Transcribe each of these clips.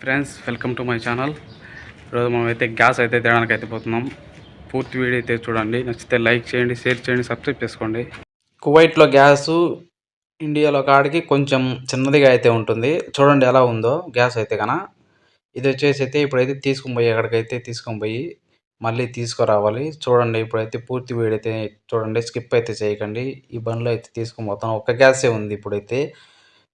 Friends, welcome to my channel. ఈరోజు మనం అయితే గ్యాస్ అయితే తేడానికి అయితే పోతున్నాం. పూర్తి వీడియో అయితే చూడండి. నచ్చితే లైక్ చేయండి, షేర్ చేయండి, సబ్స్క్రైబ్ చేసుకోండి. కువైట్లో గ్యాసు ఇండియాలో కాడికి కొంచెం చిన్నదిగా అయితే ఉంటుంది. చూడండి ఎలా ఉందో గ్యాస్ అయితే కన. ఇది వచ్చేసి అయితే ఇప్పుడైతే తీసుకొని పోయి ఎక్కడికైతే తీసుకొని పోయి మళ్ళీ తీసుకురావాలి. చూడండి ఇప్పుడైతే పూర్తి వీడియో అయితే చూడండి, స్కిప్ అయితే చేయకండి. ఈ బండ్లో అయితే తీసుకొని పోతాను. ఒక గ్యాసే ఉంది ఇప్పుడైతే.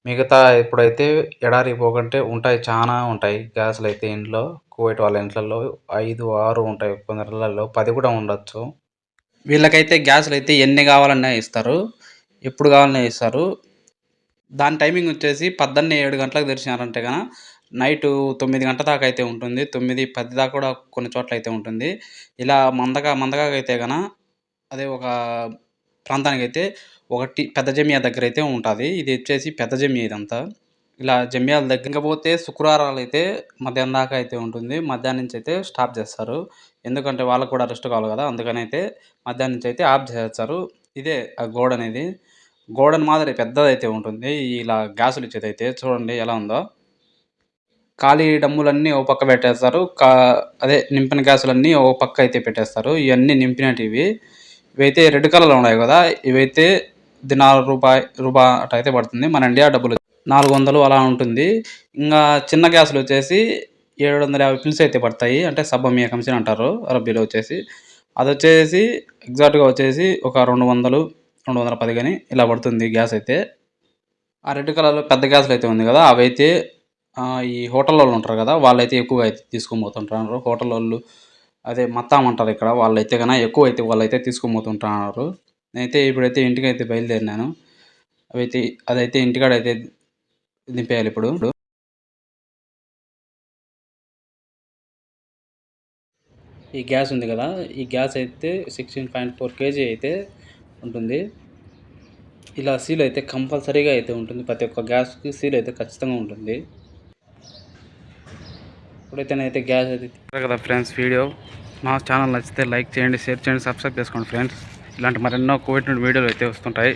మిగతా ఇప్పుడైతే ఎడారి పోకంటే ఉంటాయి, చాలా ఉంటాయి గ్యాసులు అయితే ఇంట్లో. కువైట్ వాళ్ళ ఇంట్లలో 5, 6 ఉంటాయి, కొందరిలలో 10 కూడా ఉండొచ్చు. వీళ్ళకైతే గ్యాసులు అయితే ఎన్ని కావాలన్నా ఇస్తారు, ఎప్పుడు కావాలన్నా ఇస్తారు. దాని టైమింగ్ వచ్చేసి 7 గంటలకు తెరిచినారంటే కనుక నైటు 9 గంటల దాకా అయితే ఉంటుంది. 9, 10 దాకా కూడా కొన్ని చోట్ల అయితే ఉంటుంది. ఇలా మందగా అయితే కనుక అదే ఒక ప్రాంతానికైతే ఒకటి పెద్ద జమియా దగ్గర అయితే ఉంటుంది. ఇది వచ్చేసి పెద్ద జమియా ఇదంతా. ఇలా జమియాల దగ్గర పోతే శుక్రవారాలు అయితే మధ్యాహ్నం దాకా అయితే ఉంటుంది. మధ్యాహ్నం నుంచి అయితే స్టాప్ చేస్తారు. ఎందుకంటే వాళ్ళకు కూడా రెస్ట్ కావాలి కదా, అందుకని అయితే మధ్యాహ్నం నుంచి అయితే ఆఫ్ చేస్తారు. ఇదే ఆ గోడ అనేది. గోడన్ మాదిరి పెద్దదైతే ఉంటుంది. ఇలా గ్యాసులు ఇచ్చేదైతే చూడండి ఎలా ఉందో. ఖాళీ డమ్ములన్నీ ఓ పక్క పెట్టేస్తారు. అదే నింపిన గ్యాసులన్నీ ఓ పక్క అయితే పెట్టేస్తారు. ఇవన్నీ నింపినటివి. ఇవైతే రెడ్ కలర్లో ఉన్నాయి కదా, ఇవైతే రూపాయి అటైతే పడుతుంది. మన ఇండియా డబ్బులు 400 అలా ఉంటుంది. ఇంకా చిన్న గ్యాసులు వచ్చేసి 750 పిల్స్ అయితే పడతాయి. అంటే సబ్బమియా కంసిన్ అంటారు అరబ్బీలో వచ్చేసి. అది వచ్చేసి ఎగ్జాక్ట్గా వచ్చేసి ఒక 200, 210 కానీ ఇలా పడుతుంది గ్యాస్ అయితే. ఆ రెడ్ కలర్లో పెద్ద గ్యాసులు అయితే ఉంది కదా, అవైతే ఈ హోటల్ వాళ్ళు ఉంటారు కదా, వాళ్ళైతే ఎక్కువగా అయితే తీసుకొని పోతుంటారు. హోటల్ వాళ్ళు అదే మత్తామంటారు ఇక్కడ, వాళ్ళైతే కన్నా ఎక్కువ అయితే వాళ్ళైతే తీసుకొని పోతుంటున్నారు. నేనైతే ఇప్పుడైతే ఇంటికైతే బయలుదేరినాను. అదైతే ఇంటికాడైతే దింపేయాలి ఇప్పుడు. ఈ గ్యాస్ ఉంది కదా, ఈ గ్యాస్ అయితే 16.4 kg అయితే ఉంటుంది. ఇలా సీల్ అయితే కంపల్సరీగా అయితే ఉంటుంది. ప్రతి ఒక్క గ్యాస్కి సీల్ అయితే ఖచ్చితంగా ఉంటుంది. ఇప్పుడైతే నేనైతే గ్యాస్ అయితే కదా ఫ్రెండ్స్. వీడియో మా ఛానల్ నచ్చితే లైక్ చేయండి, షేర్ చేయండి, సబ్స్క్రైబ్ చేసుకోండి ఫ్రెండ్స్. ఇలాంటి మరెన్నో కోవిడ్ నుండి వీడియోలు అయితే వస్తుంటాయి.